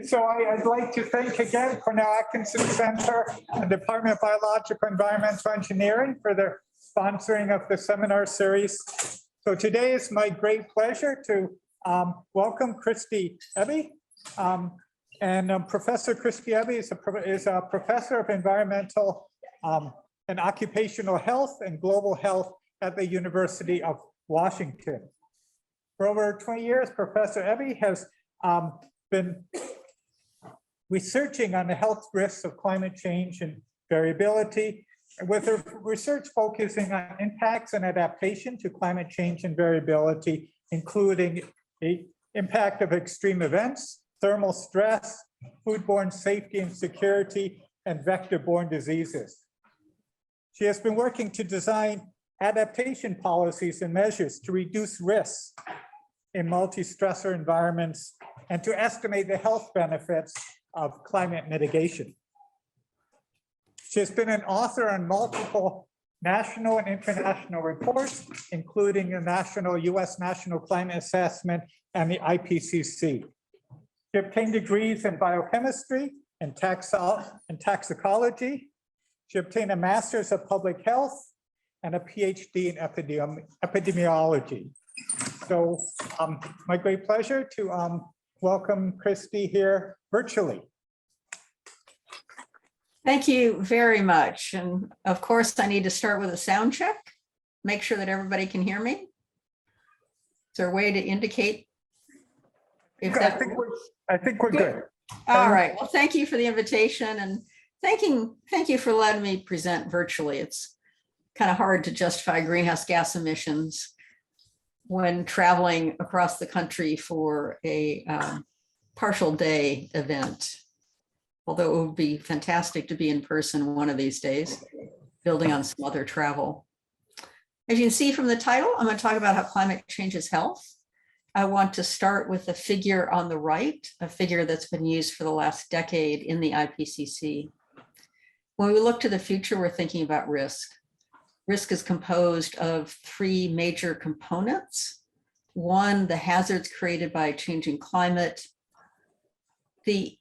So I'd like to thank again Cornell Atkinson Center and Department of Biological Environmental Engineering for their sponsoring of the seminar series. So today is my great pleasure to welcome Kristie Eby. Professor Kristie Eby is a professor of environmental and occupational health and global health at the University of Washington. For over 20 years, Professor Eby has been researching on the health risks of climate change and variability, with her research focusing on impacts and adaptation to climate change and variability, including the impact of extreme events, thermal stress, foodborne safety and security, and vector-borne diseases. She has been working to design adaptation policies and measures to reduce risks in multi-stressor environments and to estimate the health benefits of climate mitigation. She has been an author on multiple national and international reports, including the U.S. National Climate Assessment and the IPCC. She obtained degrees in biochemistry and toxicology. She obtained a master's of public health and a PhD in epidemiology. So my great pleasure to welcome Kristie here virtually. Thank you very much. And of course, I need to start with a sound check, make sure that everybody can hear me. Is there a way to indicate if that? I think we're good. All right. Well, thank you for the invitation and thank you for letting me present virtually. It's kind of hard to justify greenhouse gas emissions when traveling across the country for a partial day event. Although it would be fantastic to be in person one of these days, building on some other travel. As you can see from the title, I'm going to talk about how climate changes health. I want to start with the figure on the right, a figure that's been used for the last decade in the IPCC. When we look to the future, we're thinking about risk. Risk is composed of three major components. One, the hazards created by a changing climate, the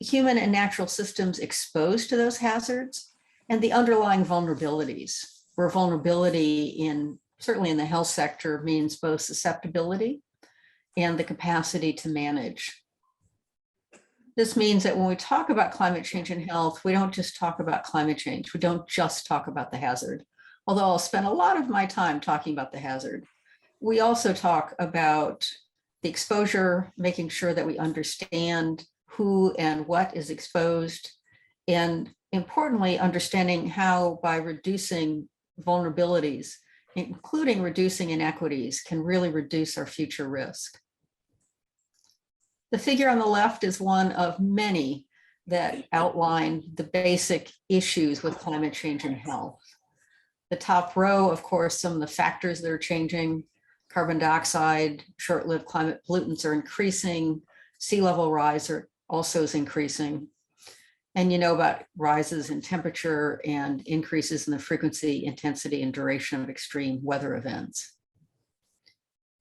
human and natural systems exposed to those hazards, and the underlying vulnerabilities, where vulnerability certainly in the health sector means both susceptibility and the capacity to manage. This means that when we talk about climate change and health, we don't just talk about climate change. We don't just talk about the hazard, although I'll spend a lot of my time talking about the hazard. We also talk about the exposure, making sure that we understand who and what is exposed, and importantly, understanding how by reducing vulnerabilities, including reducing inequities, can really reduce our future risk. The figure on the left is one of many that outline the basic issues with climate change and health. The top row, of course, some of the factors that are changing: carbon dioxide, short-lived climate pollutants are increasing, sea level rise also is increasing. And you know about rises in temperature and increases in the frequency, intensity, and duration of extreme weather events.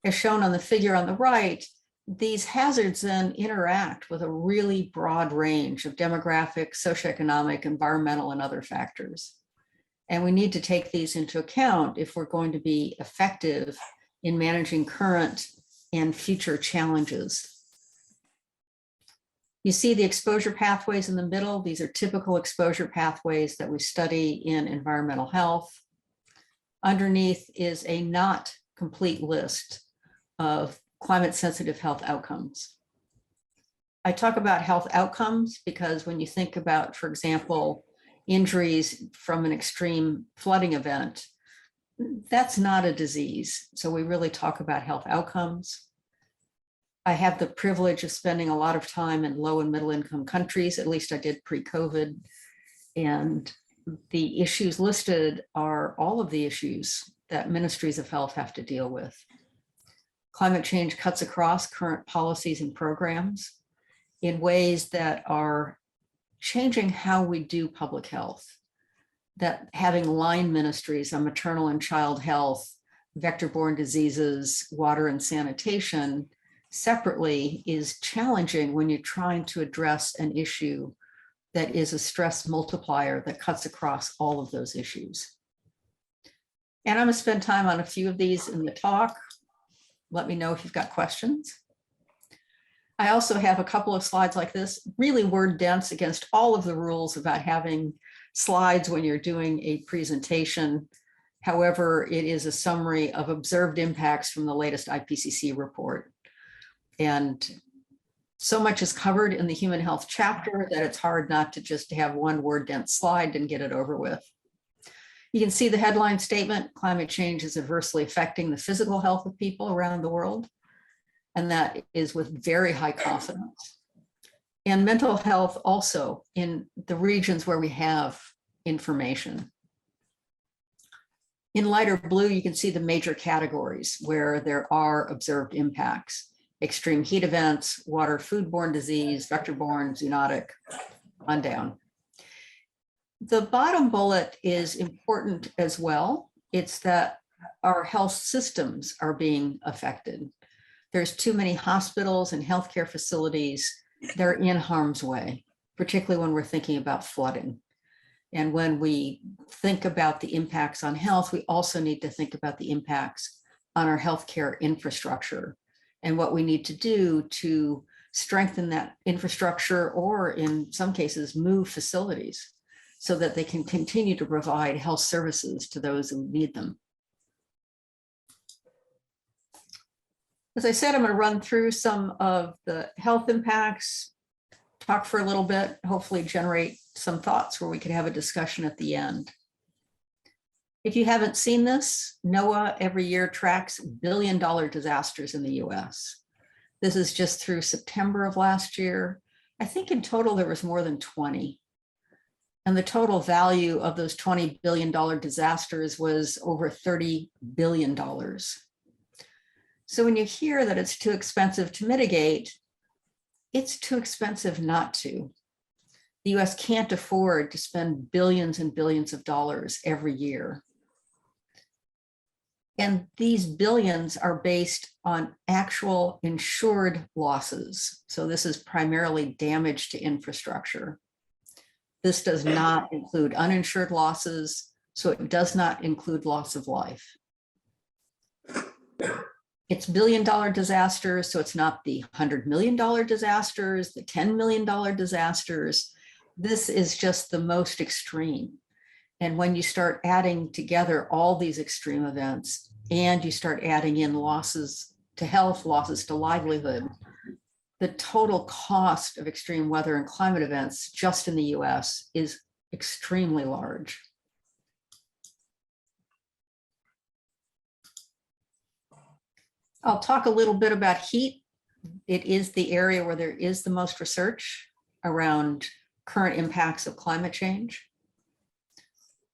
As shown on the figure on the right, these hazards then interact with a really broad range of demographic, socioeconomic, environmental, and other factors. And we need to take these into account if we're going to be effective in managing current and future challenges. You see the exposure pathways in the middle. These are typical exposure pathways that we study in environmental health. Underneath is a not complete list of climate sensitive health outcomes. I talk about health outcomes because when you think about, for example, injuries from an extreme flooding event, that's not a disease. So we really talk about health outcomes. I have the privilege of spending a lot of time in low and middle income countries, at least I did pre-COVID. And the issues listed are all of the issues that ministries of health have to deal with. Climate change cuts across current policies and programs in ways that are changing how we do public health. That having line ministries on maternal and child health, vector-borne diseases, water and sanitation separately is challenging when you're trying to address an issue that is a stress multiplier that cuts across all of those issues. And I'm going to spend time on a few of these in the talk. Let me know if you've got questions. I also have a couple of slides like this, really word dense against all of the rules about having slides when you're doing a presentation. However, it is a summary of observed impacts from the latest IPCC report. And so much is covered in the human health chapter that it's hard not to just have one word dense slide and get it over with. You can see the headline statement: climate change is adversely affecting the physical health of people around the world. And that is with very high confidence. And mental health also in the regions where we have information. In lighter blue, you can see the major categories where there are observed impacts: extreme heat events, water, foodborne disease, vectorborne, zoonotic, on down. The bottom bullet is important as well. It's that our health systems are being affected. There's too many hospitals and healthcare facilities that are in harm's way, particularly when we're thinking about flooding. And when we think about the impacts on health, we also need to think about the impacts on our healthcare infrastructure and what we need to do to strengthen that infrastructure, or in some cases, move facilities so that they can continue to provide health services to those who need them. As I said, I'm going to run through some of the health impacts, talk for a little bit, hopefully generate some thoughts where we could have a discussion at the end. If you haven't seen this, NOAA every year tracks billion-dollar disasters in the US. This is just through September of last year. I think in total there was more than 20. And the total value of those $20 billion disasters was over $30 billion. So when you hear that it's too expensive to mitigate, it's too expensive not to. The US can't afford to spend billions and billions of dollars every year. And these billions are based on actual insured losses. So this is primarily damage to infrastructure. This does not include uninsured losses, so it does not include loss of life. It's billion-dollar disasters, so it's not the $100 million disasters, the $10 million disasters. This is just the most extreme. And when you start adding together all these extreme events and you start adding in losses to health, losses to livelihood, the total cost of extreme weather and climate events just in the US is extremely large. I'll talk a little bit about heat. It is the area where there is the most research around current impacts of climate change.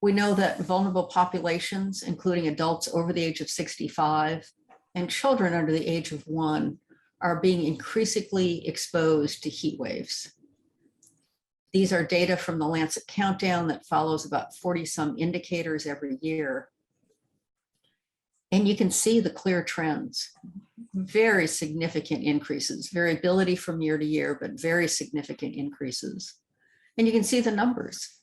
We know that vulnerable populations, including adults over the age of 65 and children under the age of 1, are being increasingly exposed to heat waves. These are data from the Lancet Countdown that follows about 40-some indicators every year. And you can see the clear trends, very significant increases, variability from year to year, but very significant increases. And you can see the numbers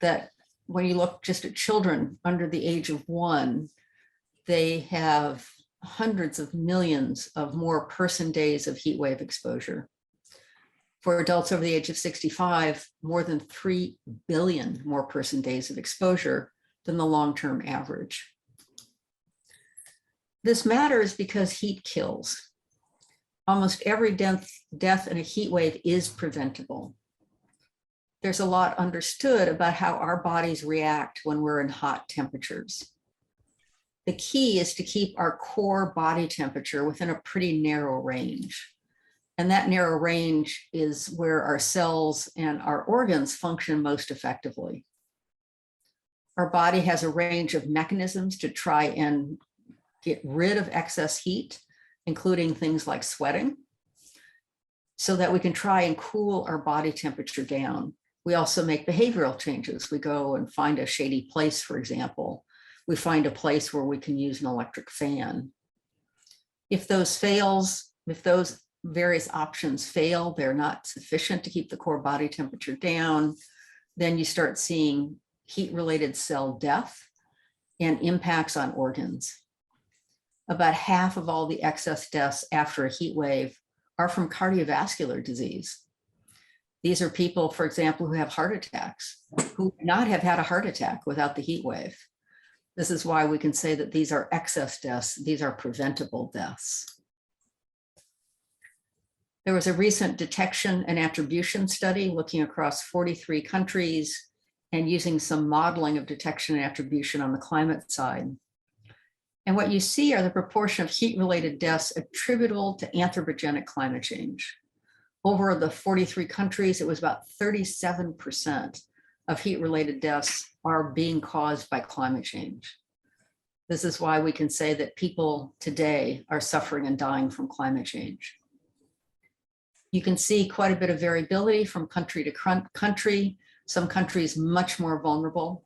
that when you look just at children under the age of 1, they have hundreds of millions of more person days of heat wave exposure. For adults over the age of 65, more than 3 billion more person days of exposure than the long-term average. This matters because heat kills. Almost every death in a heat wave is preventable. There's a lot understood about how our bodies react when we're in hot temperatures. The key is to keep our core body temperature within a pretty narrow range. And that narrow range is where our cells and our organs function most effectively. Our body has a range of mechanisms to try and get rid of excess heat, including things like sweating, so that we can try and cool our body temperature down. We also make behavioral changes. We go and find a shady place, for example. We find a place where we can use an electric fan. If those fails, if those various options fail, they're not sufficient to keep the core body temperature down, then you start seeing heat-related cell death and impacts on organs. About half of all the excess deaths after a heat wave are from cardiovascular disease. These are people, for example, who have heart attacks, who would not have had a heart attack without the heat wave. This is why we can say that these are excess deaths. These are preventable deaths. There was a recent detection and attribution study looking across 43 countries and using some modeling of detection and attribution on the climate side. And what you see are the proportion of heat-related deaths attributable to anthropogenic climate change. Over the 43 countries, it was about 37% of heat-related deaths are being caused by climate change. This is why we can say that people today are suffering and dying from climate change. You can see quite a bit of variability from country to country. Some countries much more vulnerable.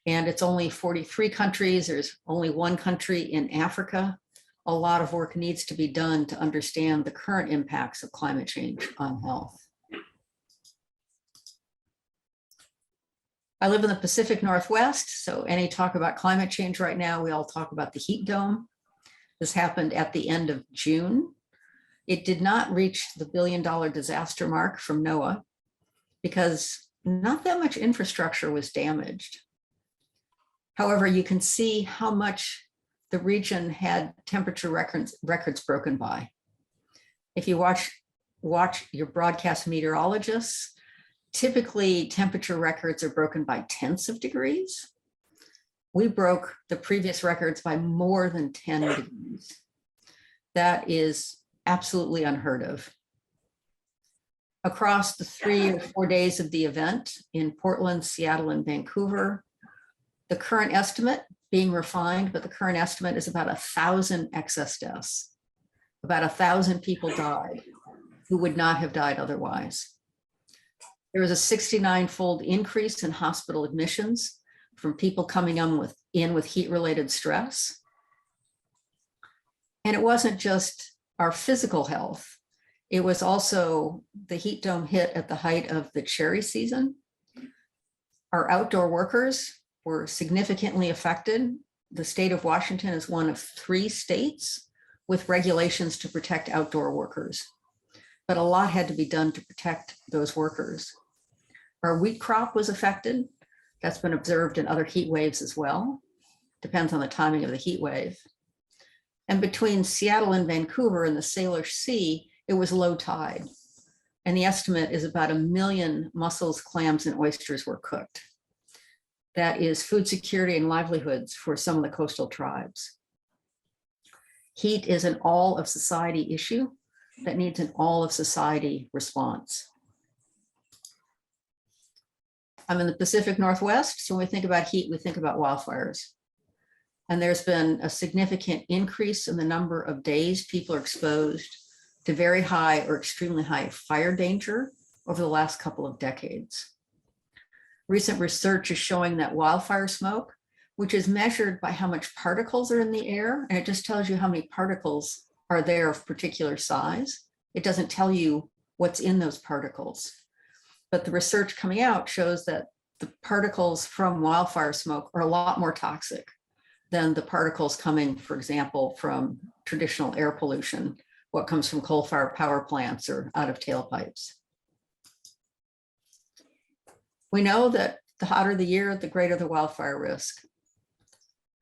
And it's only 43 countries. There's only one country in Africa. A lot of work needs to be done to understand the current impacts of climate change on health. I live in the Pacific Northwest, so any talk about climate change right now, we all talk about the heat dome. This happened at the end of June. It did not reach the $1 billion disaster mark from NOAA because not that much infrastructure was damaged. However, you can see how much the region had temperature records broken by. If you watch your broadcast meteorologists, typically temperature records are broken by tenths of degrees. We broke the previous records by more than 10 degrees. That is absolutely unheard of. Across the 3 or 4 days of the event in Portland, Seattle, and Vancouver, the current estimate being refined, but the current estimate is about 1,000 excess deaths. About 1,000 people died who would not have died otherwise. There was a 69-fold increase in hospital admissions from people coming in with heat-related stress. And it wasn't just our physical health. It was also the heat dome hit at the height of the cherry season. Our outdoor workers were significantly affected. The state of Washington is one of 3 states with regulations to protect outdoor workers. But a lot had to be done to protect those workers. Our wheat crop was affected. That's been observed in other heat waves as well. Depends on the timing of the heat wave. And between Seattle and Vancouver in the Salish Sea, it was low tide. And the estimate is about 1 million mussels, clams, and oysters were cooked. That is food security and livelihoods for some of the coastal tribes. Heat is an all of society issue that needs an all of society response. I'm in the Pacific Northwest, so when we think about heat, we think about wildfires. And there's been a significant increase in the number of days people are exposed to very high or extremely high fire danger over the last couple of decades. Recent research is showing that wildfire smoke, which is measured by how much particles are in the air, and it just tells you how many particles are there of particular size. It doesn't tell you what's in those particles. But the research coming out shows that the particles from wildfire smoke are a lot more toxic than the particles coming, for example, from traditional air pollution, what comes from coal-fired power plants or out of tailpipes. We know that the hotter the year, the greater the wildfire risk.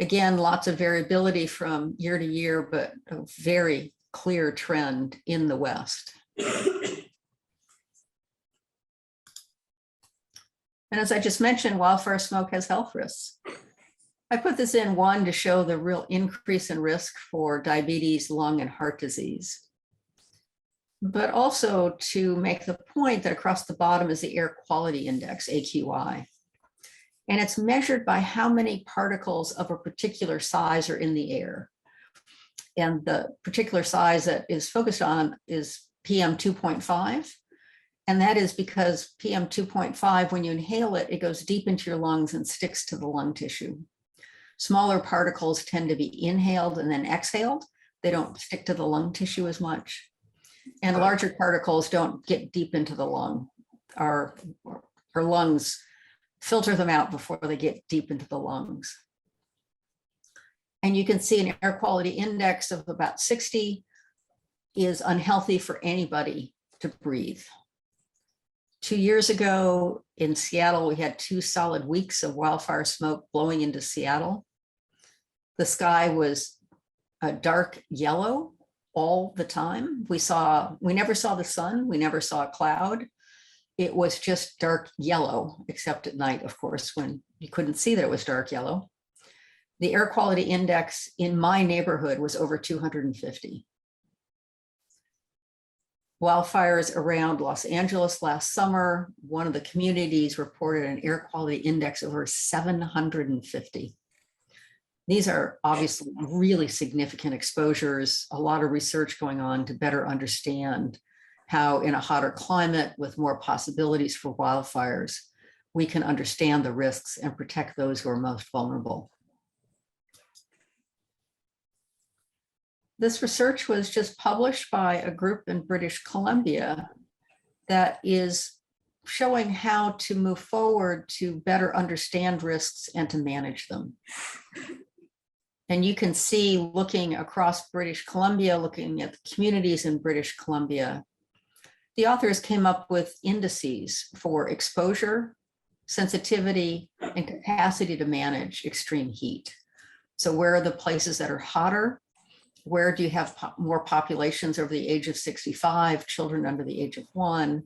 Again, lots of variability from year to year, but a very clear trend in the West. And as I just mentioned, wildfire smoke has health risks. I put this in one to show the real increase in risk for diabetes, lung, and heart disease, but also to make the point that across the bottom is the air quality index, AQI. And it's measured by how many particles of a particular size are in the air. And the particular size that is focused on is PM 2.5. And that is because PM 2.5, when you inhale it, it goes deep into your lungs and sticks to the lung tissue. Smaller particles tend to be inhaled and then exhaled, They don't stick to the lung tissue as much. And larger particles don't get deep into the lung. Our lungs filter them out before they get deep into the lungs. And you can see an air quality index of about 60 is unhealthy for anybody to breathe. 2 years ago in Seattle, we had 2 solid weeks of wildfire smoke blowing into Seattle. The sky was a dark yellow all the time. We never saw the sun. We never saw a cloud. It was just dark yellow, except at night, of course, when you couldn't see that it was dark yellow. The air quality index in my neighborhood was over 250. Wildfires around Los Angeles last summer, one of the communities reported an air quality index over 750. These are obviously really significant exposures, a lot of research going on to better understand how in a hotter climate with more possibilities for wildfires, we can understand the risks and protect those who are most vulnerable. This research was just published by a group in British Columbia that is showing how to move forward to better understand risks and to manage them. And you can see, looking across British Columbia, looking at the communities in British Columbia, the authors came up with indices for exposure, sensitivity, and capacity to manage extreme heat. So where are the places that are hotter? Where do you have more populations over the age of 65, children under the age of 1?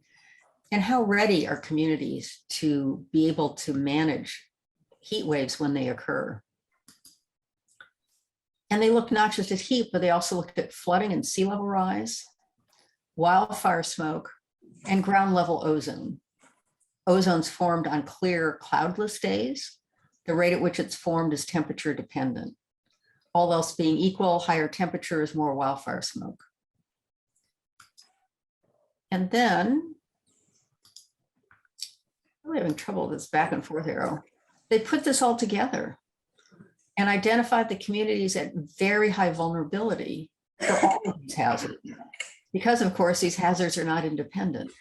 And how ready are communities to be able to manage heat waves when they occur? And they looked not just at heat, but they also looked at flooding and sea level rise, wildfire smoke, and ground level ozone. Ozone's formed on clear, cloudless days. The rate at which it's formed is temperature dependent. All else being equal, higher temperatures, more wildfire smoke. And then, I'm really having trouble with this back and forth arrow. They put this all together and identified the communities at very high vulnerability for all of these hazards. Because of course, these hazards are not independent.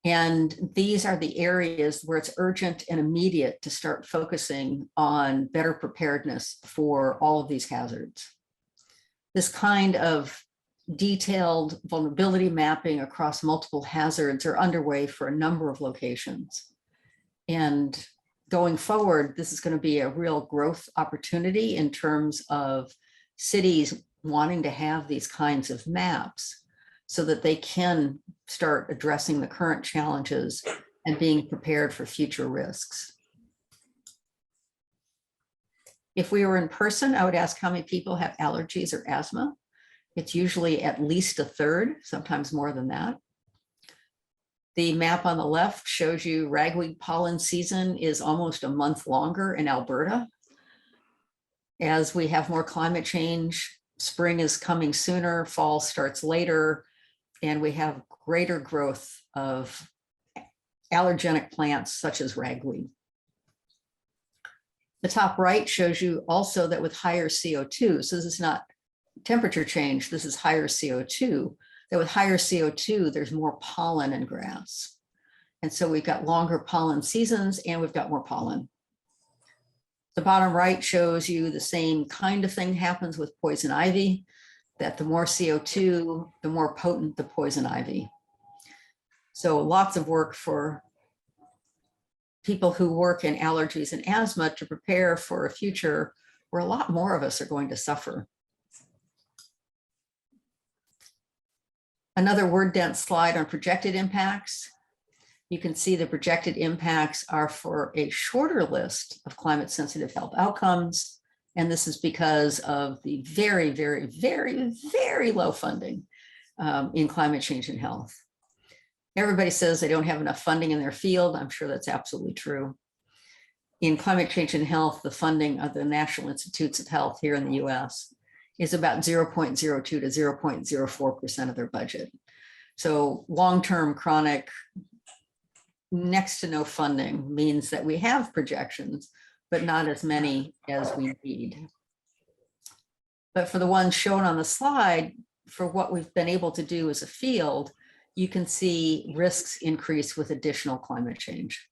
And these are the areas where it's urgent and immediate to start focusing on better preparedness for all of these hazards. This kind of detailed vulnerability mapping across multiple hazards are underway for a number of locations. And going forward, this is going to be a real growth opportunity in terms of cities wanting to have these kinds of maps so that they can start addressing the current challenges and being prepared for future risks. If we were in person, I would ask how many people have allergies or asthma. It's usually at least a third, sometimes more than that. The map on the left shows you ragweed pollen season is almost a month longer in Alberta. As we have more climate change, spring is coming sooner, fall starts later, and we have greater growth of allergenic plants such as ragweed. The top right shows you also that with higher CO2, so this is not temperature change, this is higher CO2, that with higher CO2, there's more pollen in grass. And so we've got longer pollen seasons and we've got more pollen. The bottom right shows you the same kind of thing happens with poison ivy, that the more CO2, the more potent the poison ivy. So lots of work for people who work in allergies and asthma to prepare for a future where a lot more of us are going to suffer. Another word-dense slide on projected impacts. You can see the projected impacts are for a shorter list of climate-sensitive health outcomes. And this is because of the very, very, very, very low funding in climate change and health. Everybody says they don't have enough funding in their field. I'm sure that's absolutely true. In climate change and health, the funding of the National Institutes of Health here in the US is about 0.02 to 0.04% of their budget. So long-term chronic, next to no funding means that we have projections, but not as many as we need. But for the ones shown on the slide, for what we've been able to do as a field, you can see risks increase with additional climate change.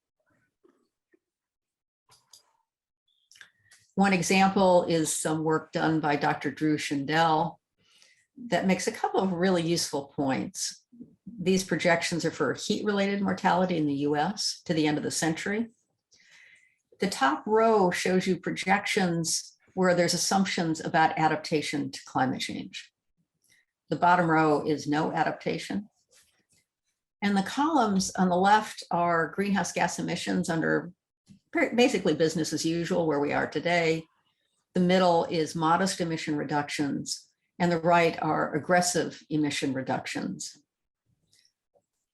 One example is some work done by Dr. Drew Shindell that makes a couple of really useful points. These projections are for heat-related mortality in the US to the end of the century. The top row shows you projections where there's assumptions about adaptation to climate change. The bottom row is no adaptation. And the columns on the left are greenhouse gas emissions under basically business as usual, where we are today. The middle is modest emission reductions, and the right are aggressive emission reductions.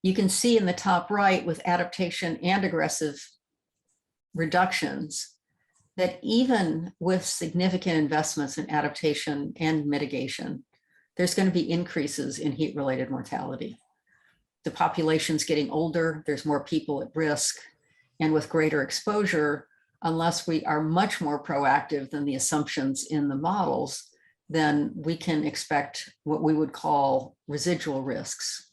You can see in the top right with adaptation and aggressive reductions that even with significant investments in adaptation and mitigation, there's going to be increases in heat-related mortality. The population's getting older, there's more people at risk, and with greater exposure, unless we are much more proactive than the assumptions in the models, then we can expect what we would call residual risks.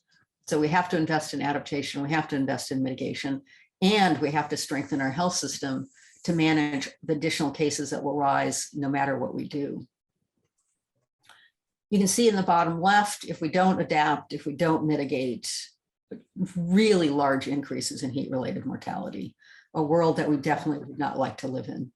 So we have to invest in adaptation, we have to invest in mitigation, and we have to strengthen our health system to manage the additional cases that will rise no matter what we do. You can see in the bottom left, if we don't adapt, if we don't mitigate, really large increases in heat-related mortality, a world that we definitely would not like to live in.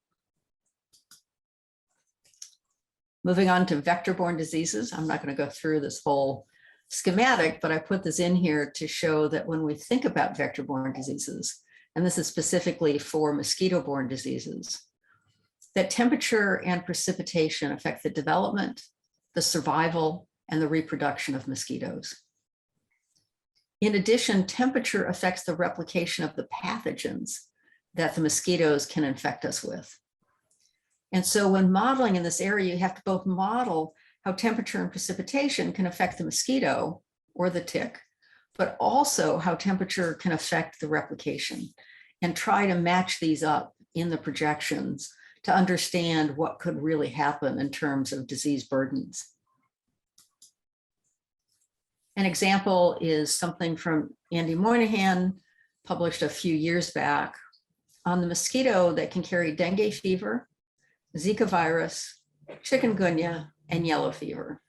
Moving on to vector-borne diseases. I'm not going to go through this whole schematic, but I put this in here to show that when we think about vector-borne diseases, and this is specifically for mosquito-borne diseases, that temperature and precipitation affect the development, the survival, and the reproduction of mosquitoes. In addition, temperature affects the replication of the pathogens that the mosquitoes can infect us with. And so when modeling in this area, you have to both model how temperature and precipitation can affect the mosquito or the tick, but also how temperature can affect the replication, and try to match these up in the projections to understand what could really happen in terms of disease burdens. An example is something from Andy Moynihan, published a few years back, on the mosquito that can carry dengue fever, Zika virus, chikungunya, and yellow fever.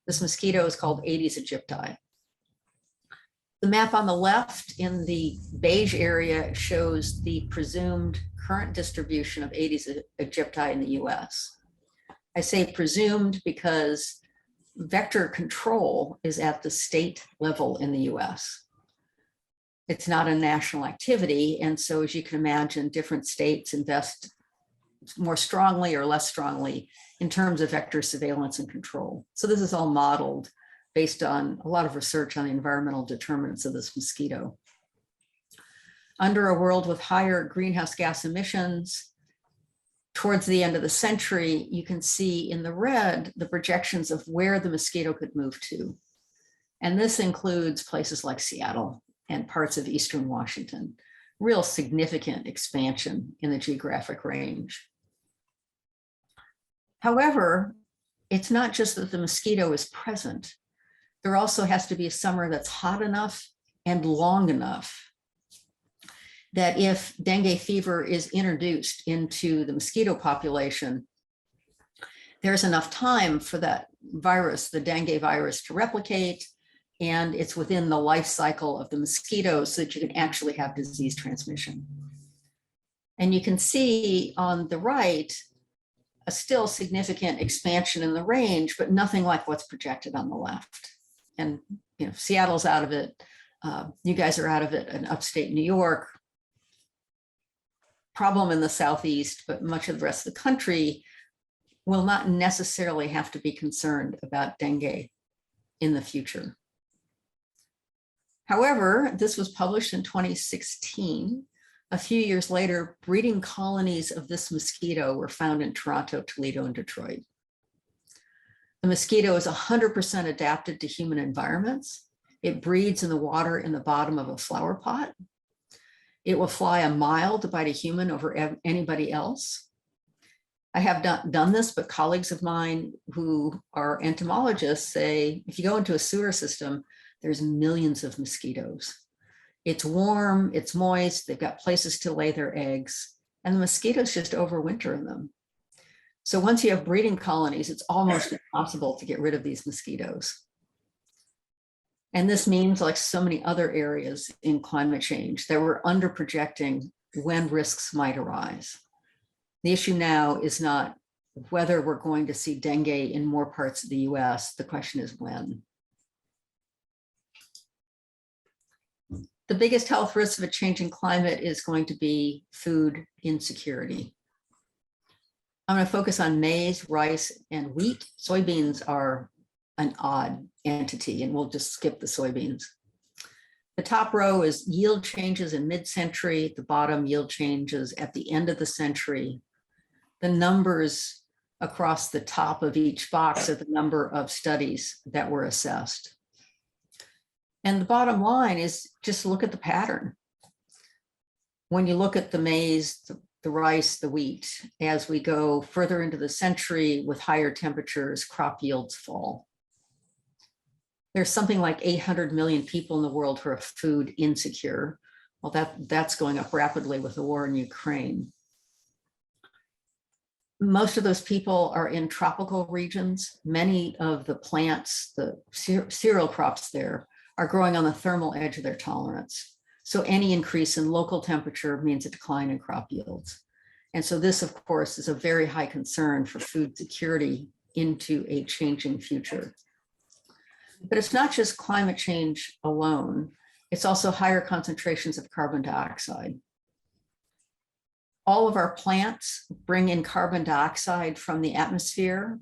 This mosquito is called Aedes aegypti. The map on the left in the beige area shows the presumed current distribution of Aedes aegypti in the US. I say presumed because vector control is at the state level in the US. It's not a national activity, and so as you can imagine, different states invest more strongly or less strongly in terms of vector surveillance and control. So this is all modeled based on a lot of research on the environmental determinants of this mosquito. Under a world with higher greenhouse gas emissions, towards the end of the century, you can see in the red the projections of where the mosquito could move to. And this includes places like Seattle and parts of Eastern Washington, real significant expansion in the geographic range. However, it's not just that the mosquito is present. There also has to be a summer that's hot enough and long enough that if dengue fever is introduced into the mosquito population, there's enough time for that virus, the dengue virus, to replicate, and it's within the life cycle of the mosquito so that you can actually have disease transmission. And you can see on the right, a still significant expansion in the range, but nothing like what's projected on the left. And Seattle's out of it. You guys are out of it in upstate New York. Problem in the Southeast, but much of the rest of the country will not necessarily have to be concerned about dengue in the future. However, this was published in 2016. A few years later, breeding colonies of this mosquito were found in Toronto, Toledo, and Detroit. The mosquito is 100% adapted to human environments. It breeds in the water in the bottom of a flower pot. It will fly a mile to bite a human over anybody else. I have not done this, but colleagues of mine who are entomologists say, if you go into a sewer system, there's millions of mosquitoes. It's warm, it's moist, they've got places to lay their eggs, and the mosquitoes just overwinter in them. So once you have breeding colonies, it's almost impossible to get rid of these mosquitoes. And this means, like so many other areas in climate change, that we're under projecting when risks might arise. The issue now is not whether we're going to see dengue in more parts of the US, the question is when. The biggest health risk of a changing climate is going to be food insecurity. I'm going to focus on maize, rice, and wheat. Soybeans are an odd entity, and we'll just skip the soybeans. The top row is yield changes in mid-century, the bottom yield changes at the end of the century. The numbers across the top of each box are the number of studies that were assessed. And the bottom line is just look at the pattern. When you look at the maize, the rice, the wheat, as we go further into the century with higher temperatures, crop yields fall. There's something like 800 million people in the world who are food insecure. Well, that's going up rapidly with the war in Ukraine. Most of those people are in tropical regions. Many of the plants, the cereal crops there, are growing on the thermal edge of their tolerance. So any increase in local temperature means a decline in crop yields. And so this, of course, is a very high concern for food security into a changing future. But it's not just climate change alone, it's also higher concentrations of carbon dioxide. All of our plants bring in carbon dioxide from the atmosphere,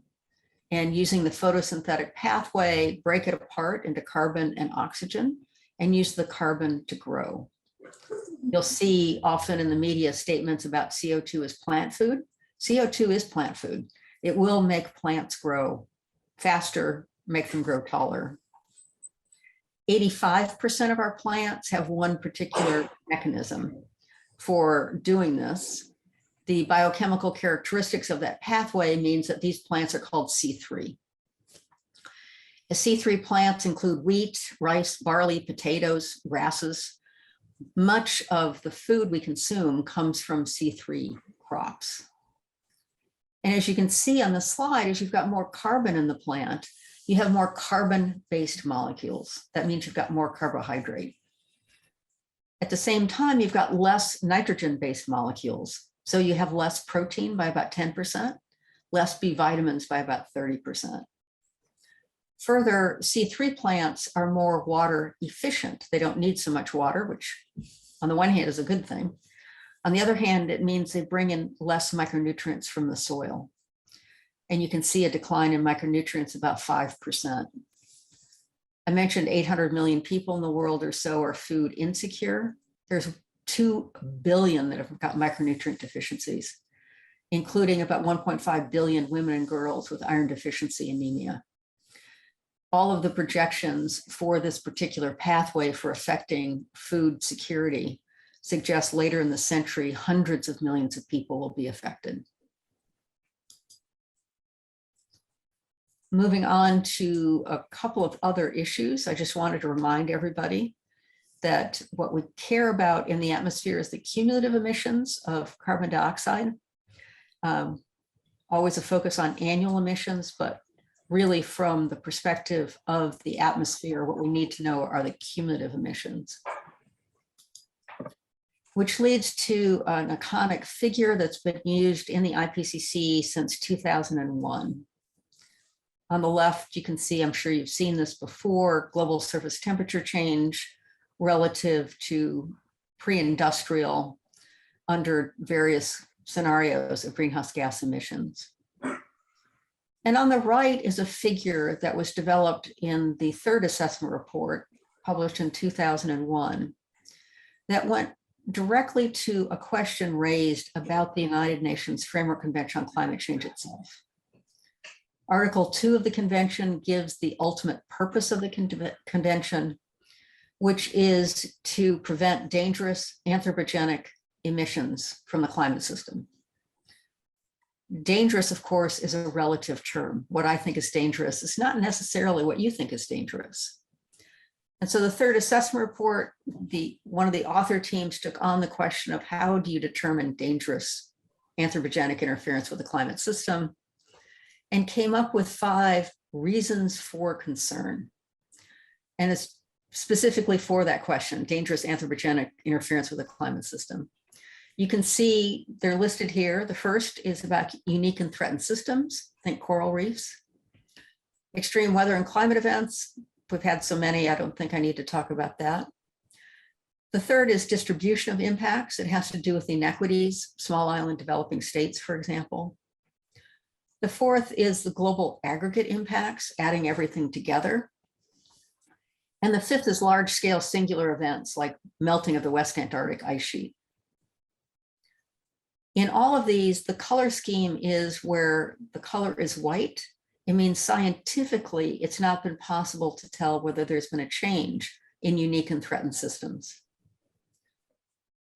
and using the photosynthetic pathway, break it apart into carbon and oxygen and use the carbon to grow. You'll see often in the media statements about CO2 as plant food. CO2 is plant food. It will make plants grow faster, make them grow taller. 85% of our plants have one particular mechanism for doing this. The biochemical characteristics of that pathway means that these plants are called C3. The C3 plants include wheat, rice, barley, potatoes, grasses. Much of the food we consume comes from C3 crops. And as you can see on the slide, as you've got more carbon in the plant, you have more carbon-based molecules. That means you've got more carbohydrate. At the same time, you've got less nitrogen-based molecules. So you have less protein by about 10%, less B vitamins by about 30%. Further, C3 plants are more water efficient. They don't need so much water, which on the one hand is a good thing. On the other hand, it means they bring in less micronutrients from the soil. And you can see a decline in micronutrients about 5%. I mentioned 800 million people in the world or so are food insecure. There's 2 billion that have got micronutrient deficiencies, including about 1.5 billion women and girls with iron deficiency anemia. All of the projections for this particular pathway for affecting food security suggest later in the century, hundreds of millions of people will be affected. Moving on to a couple of other issues, I just wanted to remind everybody that what we care about in the atmosphere is the cumulative emissions of carbon dioxide. Always a focus on annual emissions, but really from the perspective of the atmosphere, what we need to know are the cumulative emissions. Which leads to an iconic figure that's been used in the IPCC since 2001. On the left, you can see, I'm sure you've seen this before, global surface temperature change relative to pre-industrial under various scenarios of greenhouse gas emissions. And on the right is a figure that was developed in the third assessment report published in 2001 that went directly to a question raised about the United Nations Framework Convention on Climate Change itself. Article 2 of the convention gives the ultimate purpose of the convention, which is to prevent dangerous anthropogenic emissions from the climate system. Dangerous, of course, is a relative term. What I think is dangerous is not necessarily what you think is dangerous. And so the third assessment report, one of the author teams took on the question of how do you determine dangerous anthropogenic interference with the climate system, and came up with 5 reasons for concern. And it's specifically for that question, dangerous anthropogenic interference with the climate system. You can see they're listed here. The first is about unique and threatened systems, think coral reefs. Extreme weather and climate events, we've had so many, I don't think I need to talk about that. The third is distribution of impacts. It has to do with inequities, small island developing states, for example. The fourth is the global aggregate impacts, adding everything together. And the fifth is large scale singular events like melting of the West Antarctic ice sheet. In all of these, the color scheme is where the color is white. It means scientifically, it's not been possible to tell whether there's been a change in unique and threatened systems.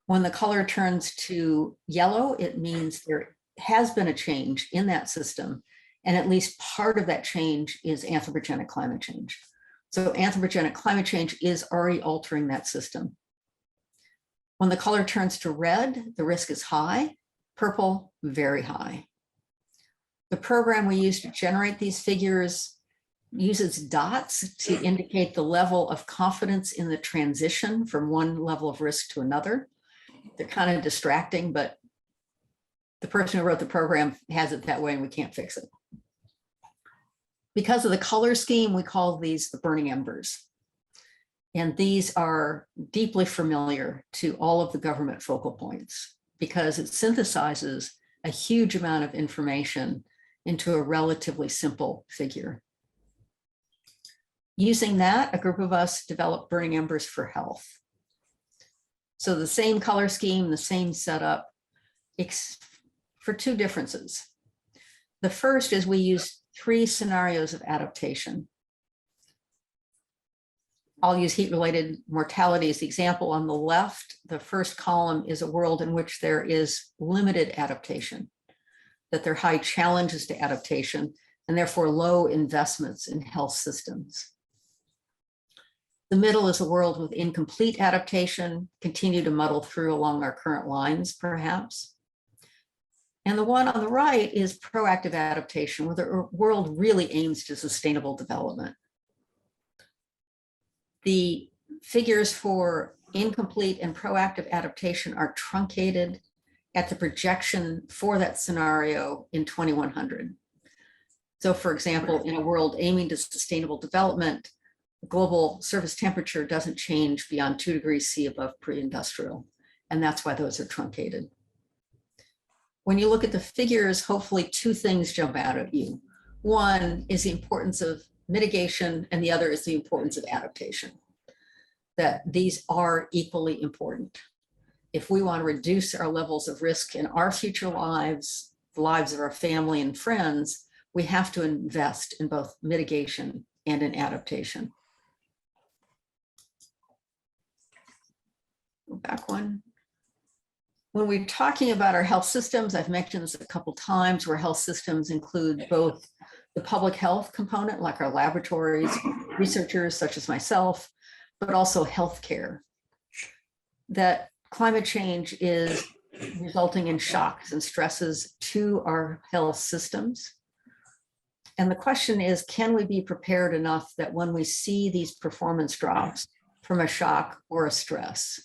When the color turns to yellow, it means there has been a change in that system, and at least part of that change is anthropogenic climate change. So anthropogenic climate change is already altering that system. When the color turns to red, the risk is high, purple, very high. The program we use to generate these figures uses dots to indicate the level of confidence in the transition from one level of risk to another. They're kind of distracting, but the person who wrote the program has it that way and we can't fix it. Because of the color scheme, we call these the burning embers. And these are deeply familiar to all of the government focal points because it synthesizes a huge amount of information into a relatively simple figure. Using that, a group of us developed burning embers for health. So the same color scheme, the same setup, for 2 differences. The first is we use 3 scenarios of adaptation. I'll use heat-related mortality as the example. On the left, the first column is a world in which there is limited adaptation, that there are high challenges to adaptation, and therefore low investments in health systems. The middle is a world with incomplete adaptation, continue to muddle through along our current lines, perhaps. And the one on the right is proactive adaptation, where the world really aims to sustainable development. The figures for incomplete and proactive adaptation are truncated at the projection for that scenario in 2100. So for example, in a world aiming to sustainable development, global surface temperature doesn't change beyond 2 degrees C above pre-industrial. And that's why those are truncated. When you look at the figures, hopefully 2 things jump out at you. One is the importance of mitigation, and the other is the importance of adaptation, that these are equally important. If we want to reduce our levels of risk in our future lives, the lives of our family and friends, we have to invest in both mitigation and in adaptation. Go back one. When we're talking about our health systems, I've mentioned this a couple times, where health systems include both the public health component, like our laboratories, researchers such as myself, but also healthcare. That climate change is resulting in shocks and stresses to our health systems. And the question is, can we be prepared enough that when we see these performance drops from a shock or a stress,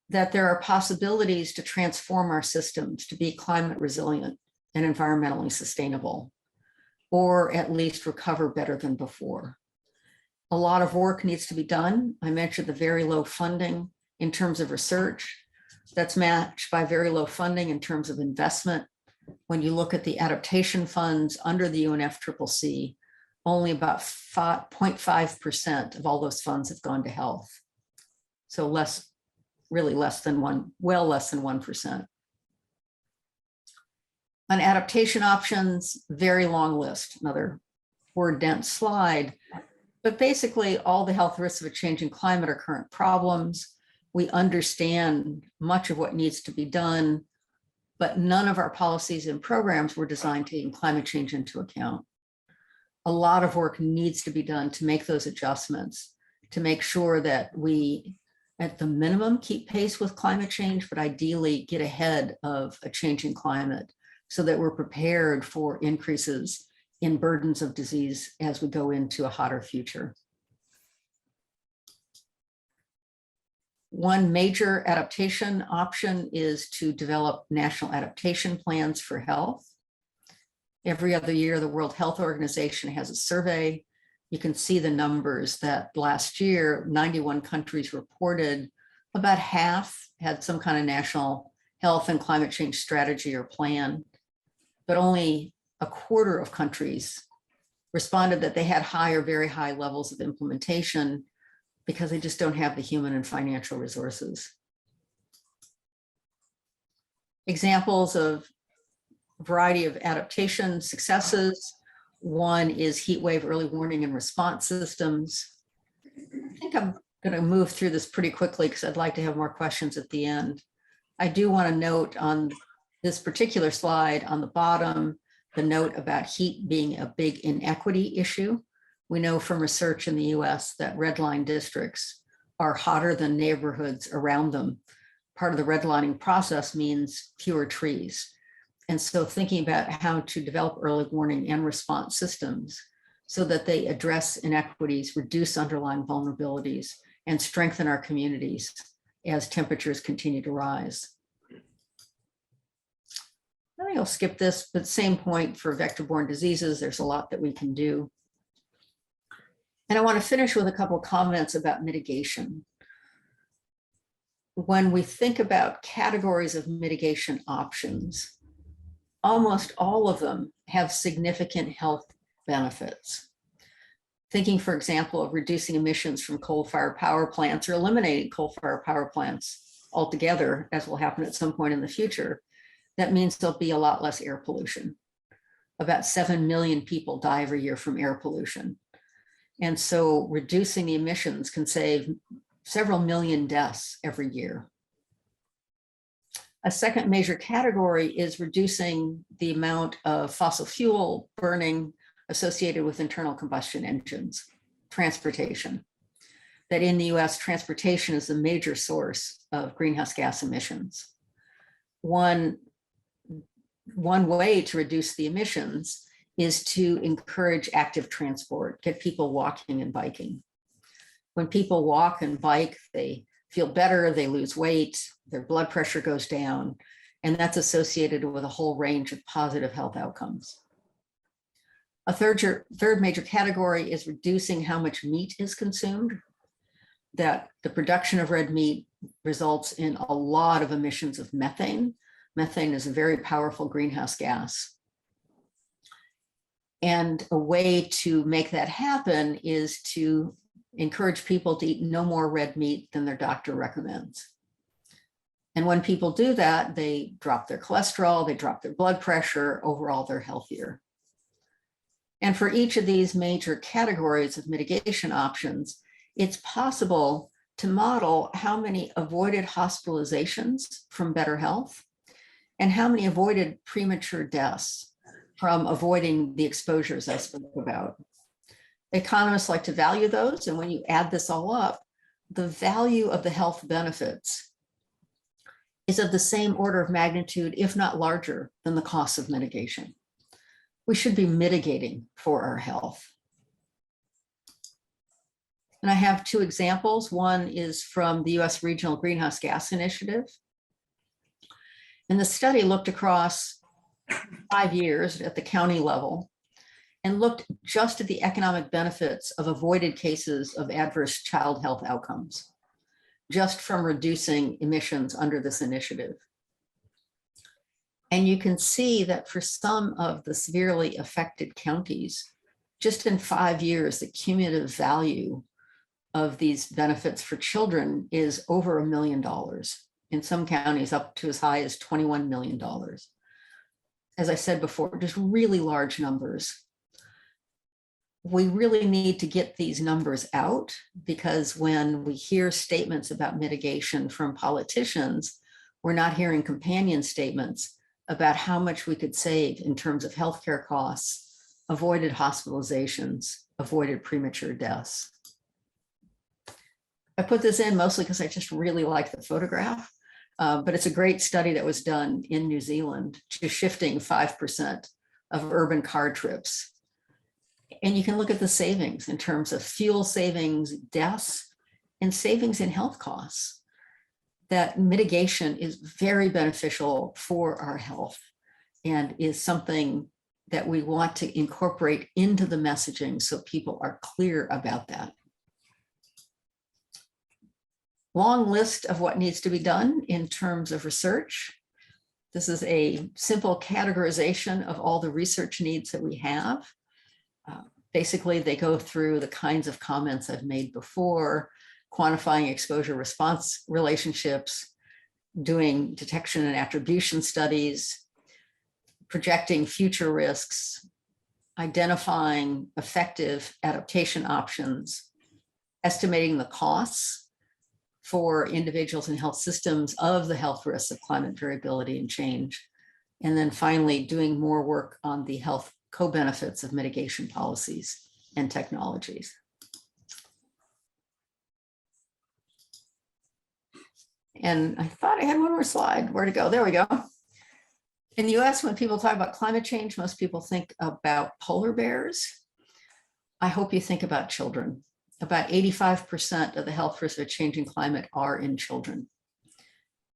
that there are possibilities to transform our systems to be climate resilient and environmentally sustainable, or at least recover better than before. A lot of work needs to be done. I mentioned the very low funding in terms of research. That's matched by very low funding in terms of investment. When you look at the adaptation funds under the UNFCCC, only about 0.5% of all those funds have gone to health. So really less than 1%. On adaptation options, very long list, another word dense slide, but basically all the health risks of a changing climate are current problems. We understand much of what needs to be done. but none of our policies and programs were designed taking climate change into account. A lot of work needs to be done to make those adjustments, to make sure that we, at the minimum, keep pace with climate change, but ideally get ahead of a changing climate so that we're prepared for increases in burdens of disease as we go into a hotter future. One major adaptation option is to develop national adaptation plans for health. Every other year, the World Health Organization has a survey. You can see the numbers that last year, 91 countries reported, about half had some kind of national health and climate change strategy or plan, but only a quarter of countries responded that they had high or very high levels of implementation because they just don't have the human and financial resources. Examples of a variety of adaptation successes. One is heat wave early warning and response systems. I think I'm going to move through this pretty quickly because I'd like to have more questions at the end. I do want to note on this particular slide on the bottom, the note about heat being a big inequity issue. We know from research in the US that redline districts are hotter than neighborhoods around them. Part of the redlining process means fewer trees. And so thinking about how to develop early warning and response systems so that they address inequities, reduce underlying vulnerabilities, and strengthen our communities as temperatures continue to rise. I think I'll skip this, but same point for vector-borne diseases. There's a lot that we can do. And I want to finish with a couple of comments about mitigation. When we think about categories of mitigation options, almost all of them have significant health benefits. Thinking, for example, of reducing emissions from coal-fired power plants or eliminating coal-fired power plants altogether, as will happen at some point in the future, that means there'll be a lot less air pollution. About 7 million people die every year from air pollution. And so reducing the emissions can save several million deaths every year. A second major category is reducing the amount of fossil fuel burning associated with internal combustion engines, transportation. That in the US, transportation is a major source of greenhouse gas emissions. One way to reduce the emissions is to encourage active transport, get people walking and biking. When people walk and bike, they feel better, they lose weight, their blood pressure goes down, and that's associated with a whole range of positive health outcomes. A third major category is reducing how much meat is consumed, that the production of red meat results in a lot of emissions of methane. Methane is a very powerful greenhouse gas. And a way to make that happen is to encourage people to eat no more red meat than their doctor recommends. And when people do that, they drop their cholesterol, they drop their blood pressure, overall they're healthier. And for each of these major categories of mitigation options, it's possible to model how many avoided hospitalizations from better health and how many avoided premature deaths from avoiding the exposures I spoke about. Economists like to value those, and when you add this all up, the value of the health benefits is of the same order of magnitude, if not larger, than the cost of mitigation. We should be mitigating for our health. And I have two examples. One is from the US Regional Greenhouse Gas Initiative. And the study looked across 5 years at the county level and looked just at the economic benefits of avoided cases of adverse child health outcomes, just from reducing emissions under this initiative. And you can see that for some of the severely affected counties, just in 5 years, the cumulative value of these benefits for children is over $1 million. In some counties up to as high as $21 million. As I said before, just really large numbers. We really need to get these numbers out because when we hear statements about mitigation from politicians, we're not hearing companion statements about how much we could save in terms of healthcare costs, avoided hospitalizations, avoided premature deaths. I put this in mostly because I just really like the photograph, but it's a great study that was done in New Zealand to shifting 5% of urban car trips. And you can look at the savings in terms of fuel savings, deaths, and savings in health costs. That mitigation is very beneficial for our health and is something that we want to incorporate into the messaging so people are clear about that. Long list of what needs to be done in terms of research. This is a simple categorization of all the research needs that we have. Basically, they go through the kinds of comments I've made before, quantifying exposure response relationships, doing detection and attribution studies, projecting future risks, identifying effective adaptation options, estimating the costs for individuals and health systems of the health risks of climate variability and change, and then finally doing more work on the health co-benefits of mitigation policies and technologies. And I thought I had one more slide. Where to go? There we go. In the US, when people talk about climate change, most people think about polar bears. I hope you think about children. About 85% of the health risks of a changing climate are in children.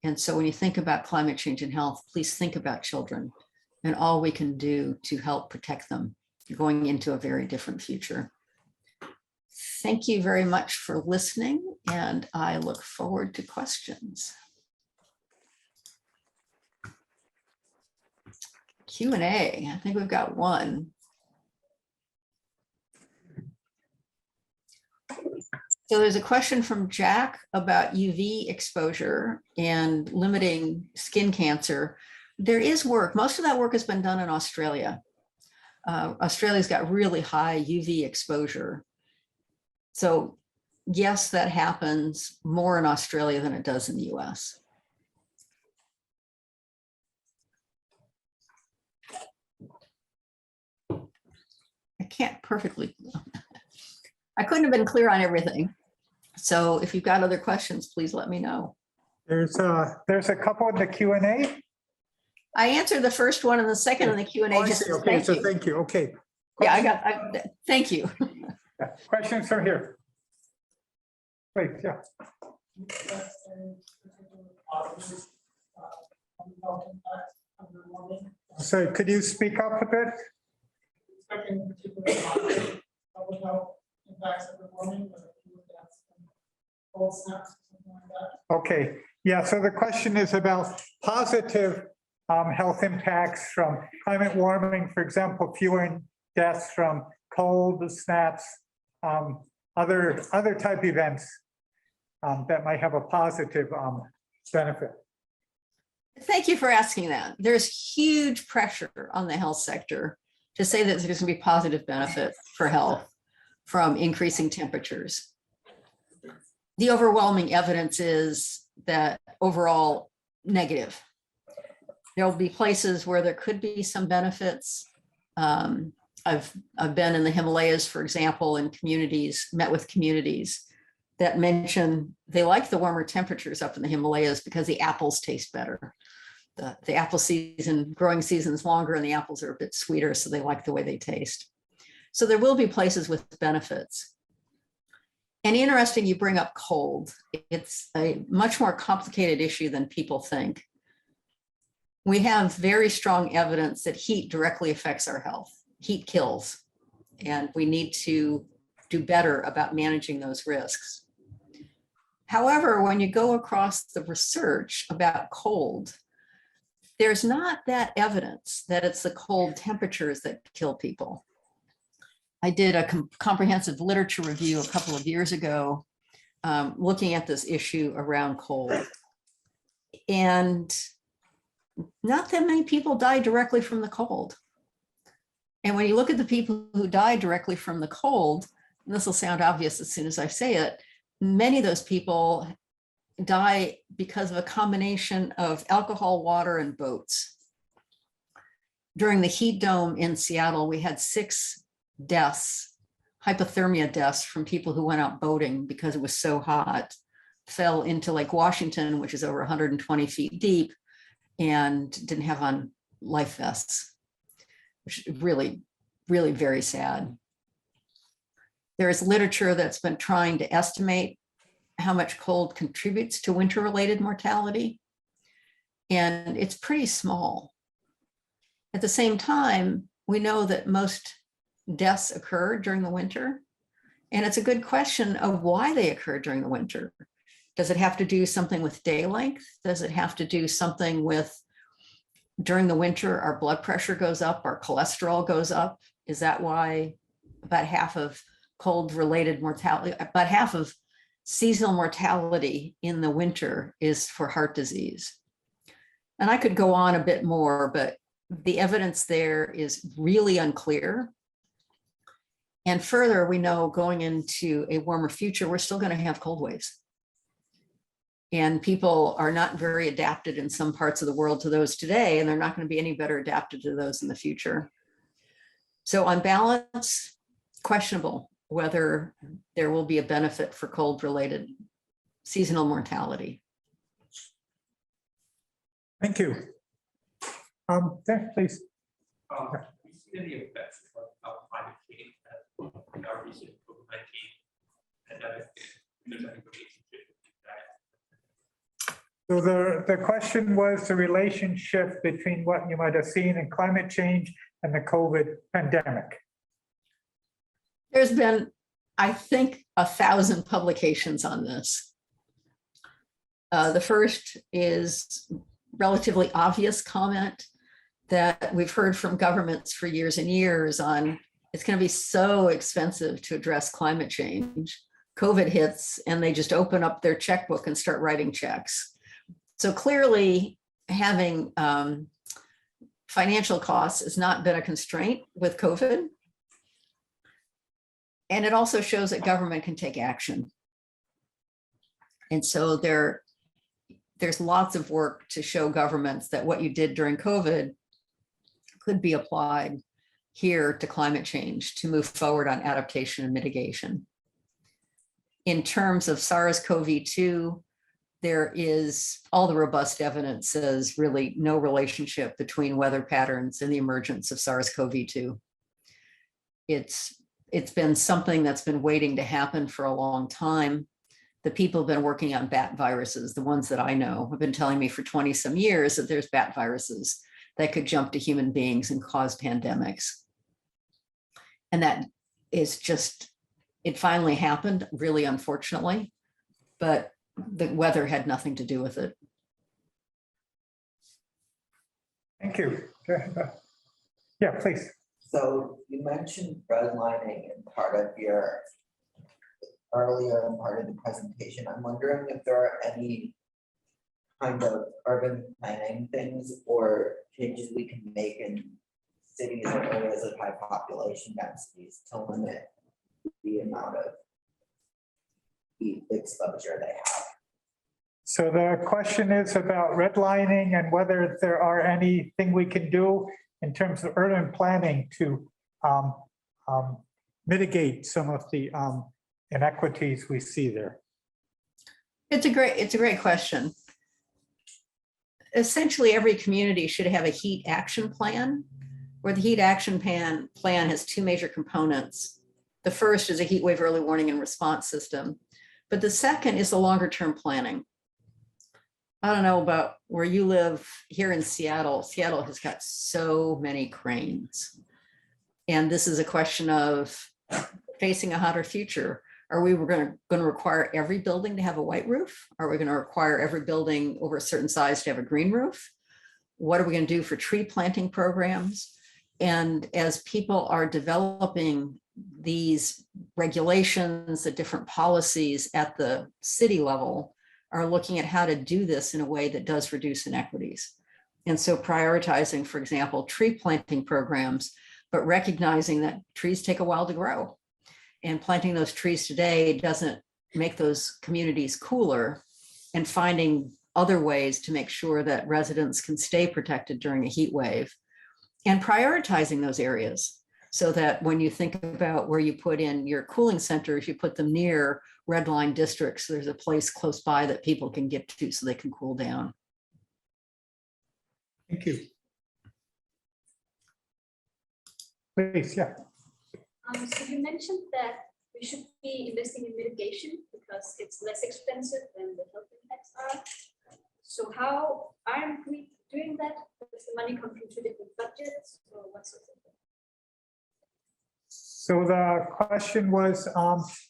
And so when you think about climate change and health, please think about children and all we can do to help protect them going into a very different future. Thank you very much for listening, and I look forward to questions. Q&A, I think we've got one. So there's a question from Jack about UV exposure and limiting skin cancer. There is work, most of that work has been done in Australia. Australia's got really high UV exposure. So yes, that happens more in Australia than it does in the US. I can't perfectly, I couldn't have been clear on everything. So if you've got other questions, please let me know. There's a couple in the Q&A. I answered the first one and the second in the Q&A. Oh, I just see. Okay, so thank you. Okay. Yeah, thank you. Yeah. Questions from here? Wait, yeah. So could you speak up a bit? Expecting particular positive public health impacts of the warming, like cold snaps, something like that. Okay, yeah, so the question is about positive health impacts from climate warming, for example, fewer deaths from cold snaps, other type events that might have a positive benefit. Thank you for asking that. There's huge pressure on the health sector to say that there's going to be positive benefit for health from increasing temperatures. The overwhelming evidence is that overall negative. There'll be places where there could be some benefits. I've been in the Himalayas, for example, in communities, met with communities that mention they like the warmer temperatures up in the Himalayas because the apples taste better. The apple season, growing season is longer and the apples are a bit sweeter, so they like the way they taste. So there will be places with benefits. And interesting, you bring up cold. It's a much more complicated issue than people think. We have very strong evidence that heat directly affects our health. Heat kills, and we need to do better about managing those risks. However, when you go across the research about cold, there's not that evidence that it's the cold temperatures that kill people. I did a comprehensive literature review a couple of years ago, looking at this issue around cold. And not that many people die directly from the cold. And when you look at the people who die directly from the cold, and this will sound obvious as soon as I say it, many of those people die because of a combination of alcohol, water, and boats. during the heat dome in Seattle, we had 6 deaths, hypothermia deaths from people who went out boating because it was so hot, fell into Lake Washington, which is over 120 feet deep, and didn't have on life vests, which is really, really very sad. There is literature that's been trying to estimate how much cold contributes to winter-related mortality, and it's pretty small. At the same time, we know that most deaths occur during the winter, and it's a good question of why they occur during the winter. Does it have to do something with day length? Does it have to do something with, during the winter, our blood pressure goes up, our cholesterol goes up? Is that why about half of cold-related mortality, about half of seasonal mortality in the winter is for heart disease? And I could go on a bit more, but the evidence there is really unclear. And further, we know going into a warmer future, we're still going to have cold waves. And people are not very adapted in some parts of the world to those today, and they're not going to be any better adapted to those in the future. So on balance, questionable whether there will be a benefit for cold-related seasonal mortality. Thank you. There, please. We see any effects of climate change as our recent COVID-19 pandemic? There's any relationship with that? So the question was the relationship between what you might have seen in climate change and the COVID pandemic. There's been, I think, 1,000 publications on this. The first is relatively obvious comment that we've heard from governments for years and years on, it's going to be so expensive to address climate change. COVID hits and they just open up their checkbook and start writing checks. So clearly having financial costs has not been a constraint with COVID. And it also shows that government can take action. And so there's lots of work to show governments that what you did during COVID could be applied here to climate change to move forward on adaptation and mitigation. In terms of SARS-CoV-2, there is all the robust evidence says really no relationship between weather patterns and the emergence of SARS-CoV-2. It's been something that's been waiting to happen for a long time. The people have been working on bat viruses, the ones that I know, have been telling me for 20 some years that there's bat viruses that could jump to human beings and cause pandemics. And that is just, it finally happened, really unfortunately, but the weather had nothing to do with it. Thank you. Yeah, please. So you mentioned redlining in part of your earlier part of the presentation. I'm wondering if there are any kind of urban planning things or changes we can make in cities or areas of high population densities to limit the amount of heat exposure they have. So the question is about redlining and whether there are anything we can do in terms of urban planning to mitigate some of the inequities we see there. It's a great question. Essentially, every community should have a heat action plan, where the heat action plan has 2 major components. The first is a heat wave early warning and response system, but the second is the longer term planning. I don't know about where you live here in Seattle. Seattle has got so many cranes. And this is a question of facing a hotter future. Are we going to require every building to have a white roof? Are we going to require every building over a certain size to have a green roof? What are we going to do for tree planting programs? And as people are developing these regulations, the different policies at the city level are looking at how to do this in a way that does reduce inequities. And so prioritizing, for example, tree planting programs, but recognizing that trees take a while to grow. And planting those trees today doesn't make those communities cooler, and finding other ways to make sure that residents can stay protected during a heat wave and prioritizing those areas so that when you think about where you put in your cooling centers, you put them near red line districts. There's a place close by that people can get to so they can cool down. Thank you. Please, yeah. So you mentioned that we should be investing in mitigation because it's less expensive than the health impacts are. So how aren't we doing that? Does the money come from two different budgets or what's it? So the question was,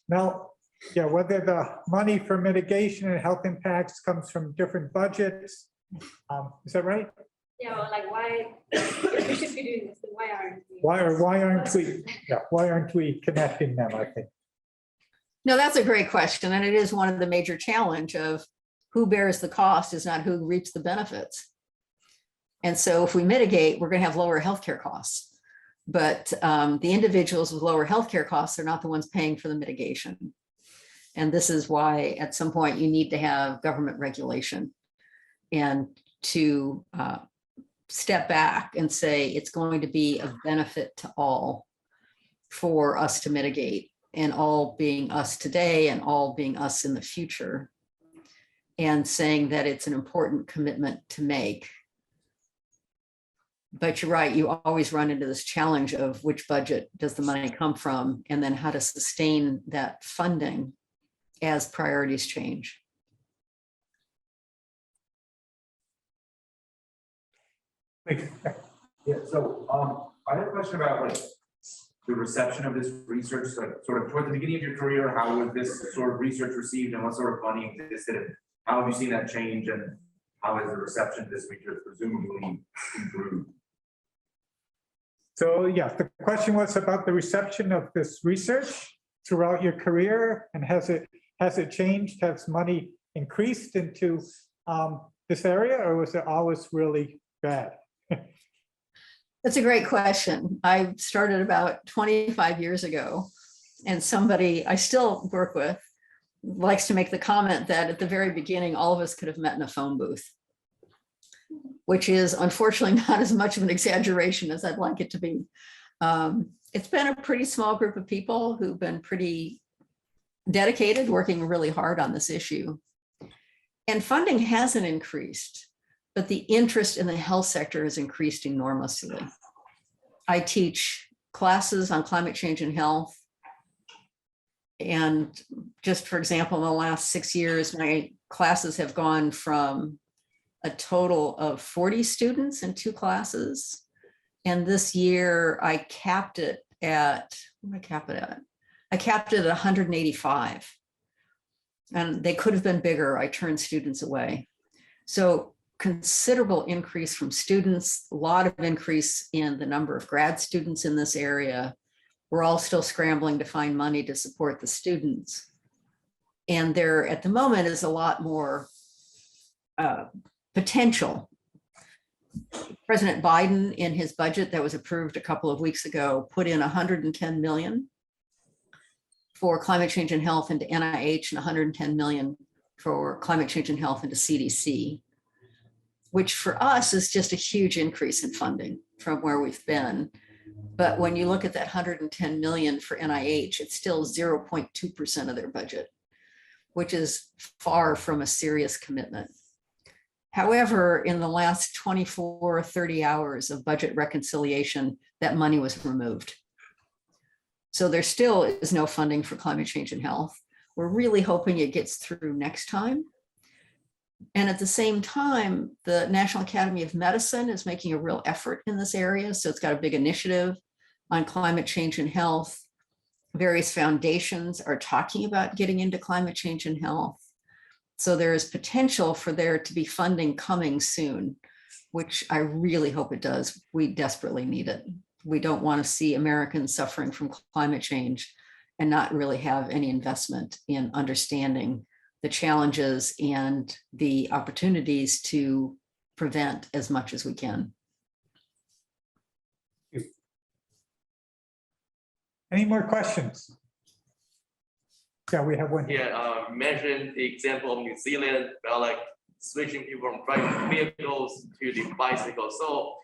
Mel, yeah, whether the money for mitigation and health impacts comes from different budgets. Is that right? Yeah, well, like why, if we should be doing this, then why aren't we? Why aren't we connecting them, I think? No, that's a great question. And it is one of the major challenge of who bears the cost is not who reaps the benefits. And so if we mitigate, we're going to have lower healthcare costs. But the individuals with lower healthcare costs are not the ones paying for the mitigation. And this is why at some point you need to have government regulation and to step back and say it's going to be of benefit to all for us to mitigate, and all being us today and all being us in the future, and saying that it's an important commitment to make. But you're right, you always run into this challenge of which budget does the money come from, and then how to sustain that funding as priorities change. Yeah, so I had a question about like the reception of this research, like sort of toward the beginning of your career, how was this sort of research received and what sort of funding existed? And how have you seen that change, and how has the reception of this research presumably improved? So yeah, the question was about the reception of this research throughout your career, and has it changed? Has money increased into this area, or was it always really bad? That's a great question. I started about 25 years ago, and somebody I still work with likes to make the comment that at the very beginning, all of us could have met in a phone booth, which is unfortunately not as much of an exaggeration as I'd like it to be. It's been a pretty small group of people who've been pretty dedicated, working really hard on this issue. And funding hasn't increased, but the interest in the health sector has increased enormously. I teach classes on climate change and health. And just for example, in the last 6 years, my classes have gone from a total of 40 students in 2 classes. And this year I capped it at, what did I cap it at? I capped it at 185. And they could have been bigger. I turned students away. So considerable increase from students, a lot of increase in the number of grad students in this area. We're all still scrambling to find money to support the students. And there at the moment is a lot more potential. President Biden, in his budget that was approved a couple of weeks ago, put in 110 million for climate change and health into NIH and 110 million for climate change and health into CDC, which for us is just a huge increase in funding from where we've been. But when you look at that 110 million for NIH, it's still 0.2% of their budget, which is far from a serious commitment. However, in the last 24, 30 hours of budget reconciliation, that money was removed. So there still is no funding for climate change and health. We're really hoping it gets through next time. And at the same time, the National Academy of Medicine is making a real effort in this area. So it's got a big initiative on climate change and health. Various foundations are talking about getting into climate change and health. So there is potential for there to be funding coming soon, which I really hope it does. We desperately need it. We don't want to see Americans suffering from climate change and not really have any investment in understanding the challenges and the opportunities to prevent as much as we can. Any more questions? Yeah, we have one. Yeah, mentioned the example of New Zealand, about like switching people from private vehicles to the bicycle. So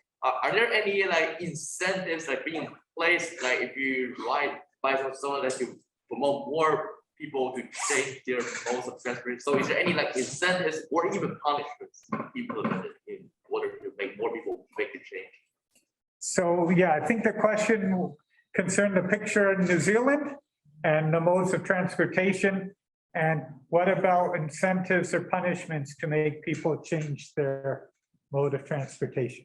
are there any like incentives like being in place, like if you buy some solar that you promote more people to change their modes of transportation? So is there any like incentives or even punishments implemented in order to make more people make the change? So, yeah, I think the question concerned the picture in New Zealand and the modes of transportation. And what about incentives or punishments to make people change their mode of transportation?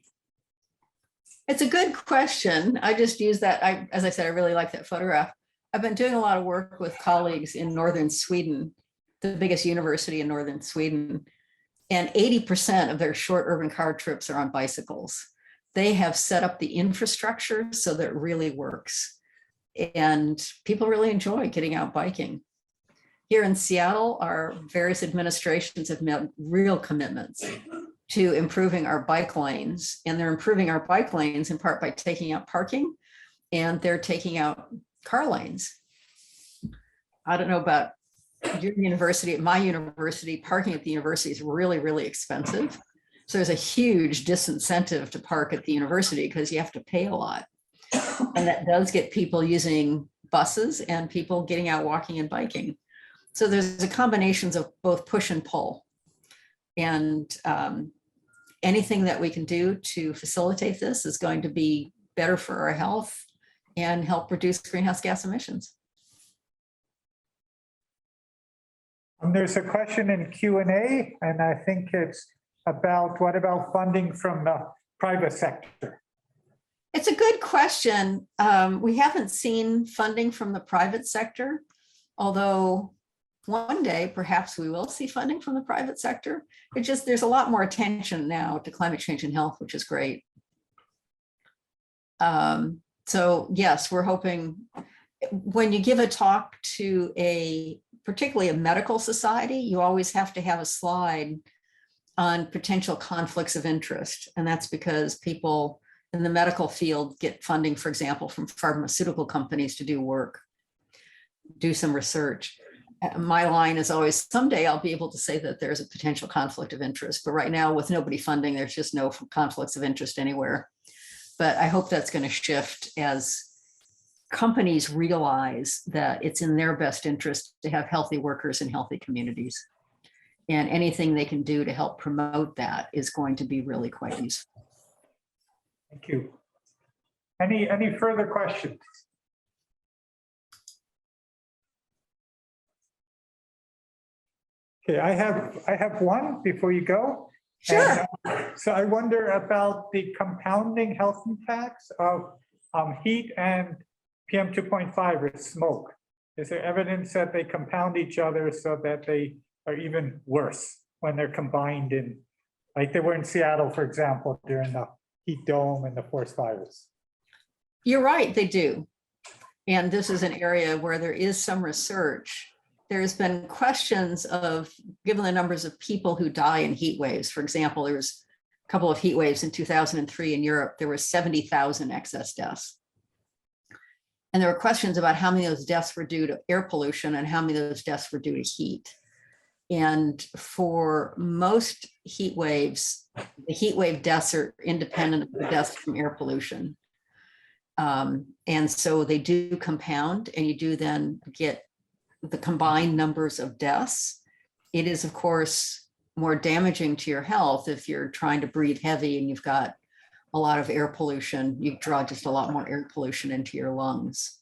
It's a good question. I just use that. As I said, I really like that photograph. I've been doing a lot of work with colleagues in northern Sweden, the biggest university in northern Sweden, and 80% of their short urban car trips are on bicycles. They have set up the infrastructure so that it really works. And people really enjoy getting out biking. Here in Seattle, our various administrations have made real commitments to improving our bike lanes. And they're improving our bike lanes in part by taking out parking, and they're taking out car lanes. I don't know about your university. At my university, parking at the university is really, really expensive. So there's a huge disincentive to park at the university because you have to pay a lot. And that does get people using buses and people getting out walking and biking. So there's a combination of both push and pull. And anything that we can do to facilitate this is going to be better for our health and help reduce greenhouse gas emissions. There's a question in Q&A, and I think it's about what about funding from the private sector? It's a good question. We haven't seen funding from the private sector, although one day perhaps we will see funding from the private sector. It just, there's a lot more attention now to climate change and health, which is great. So yes, we're hoping when you give a talk to particularly a medical society, you always have to have a slide on potential conflicts of interest. And that's because people in the medical field get funding, for example, from pharmaceutical companies to do work, do some research. My line is always, someday I'll be able to say that there's a potential conflict of interest, but right now with nobody funding, there's just no conflicts of interest anywhere. But I hope that's going to shift as companies realize that it's in their best interest to have healthy workers and healthy communities. And anything they can do to help promote that is going to be really quite useful. Thank you. Any further questions? Okay, I have one before you go. Sure. And, so I wonder about the compounding health impacts of heat and PM 2.5 or smoke. Is there evidence that they compound each other so that they are even worse when they're combined in, like they were in Seattle, for example, during the heat dome and the forest fires? You're right, they do. And this is an area where there is some research. There's been questions of, given the numbers of people who die in heat waves, for example, there was a couple of heat waves in 2003 in Europe, there were 70,000 excess deaths. And there were questions about how many of those deaths were due to air pollution and how many of those deaths were due to heat. And for most heat waves, the heat wave deaths are independent of the deaths from air pollution. And so they do compound, and you do then get the combined numbers of deaths. It is, of course, more damaging to your health if you're trying to breathe heavy and you've got a lot of air pollution. You draw just a lot more air pollution into your lungs.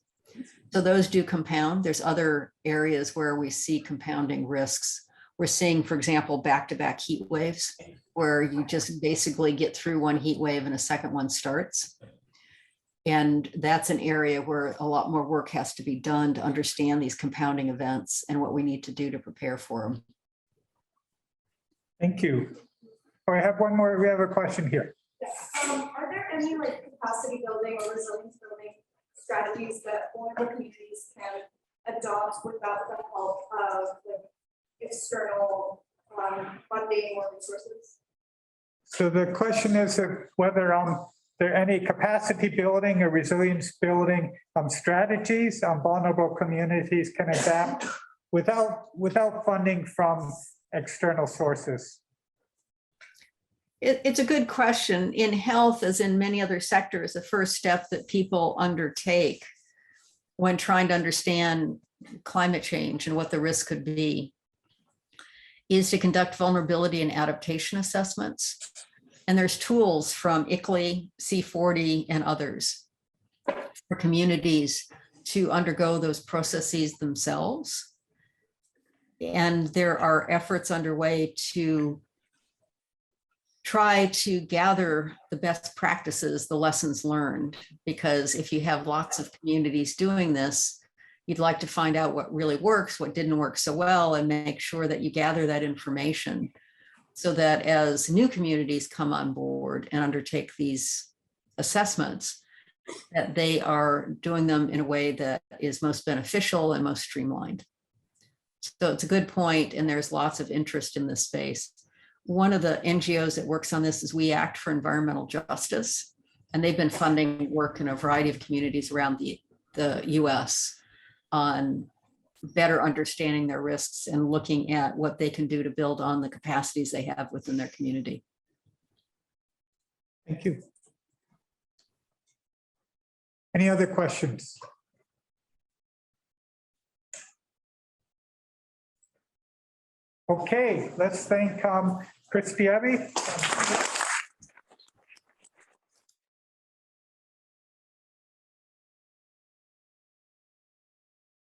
So those do compound. There's other areas where we see compounding risks. We're seeing, for example, back-to-back heat waves, where you just basically get through one heat wave and a second one starts. And that's an area where a lot more work has to be done to understand these compounding events and what we need to do to prepare for them. Thank you. Oh, I have one more. We have a question here. Yes. Are there any like capacity building or resilience building strategies that vulnerable communities can adopt without the help of like external funding or resources? So the question is whether there are any capacity building or resilience building strategies vulnerable communities can adapt without funding from external sources. It's a good question. In health, as in many other sectors, the first step that people undertake when trying to understand climate change and what the risk could be is to conduct vulnerability and adaptation assessments. And there's tools from ICLEI, C40, and others for communities to undergo those processes themselves. And there are efforts underway to try to gather the best practices, the lessons learned, because if you have lots of communities doing this, you'd like to find out what really works, what didn't work so well, and make sure that you gather that information so that as new communities come on board and undertake these assessments, that they are doing them in a way that is most beneficial and most streamlined. So it's a good point, and there's lots of interest in this space. One of the NGOs that works on this is We Act for Environmental Justice, and they've been funding work in a variety of communities around the US on better understanding their risks and looking at what they can do to build on the capacities they have within their community. Thank you. Any other questions? Okay, let's thank Kristie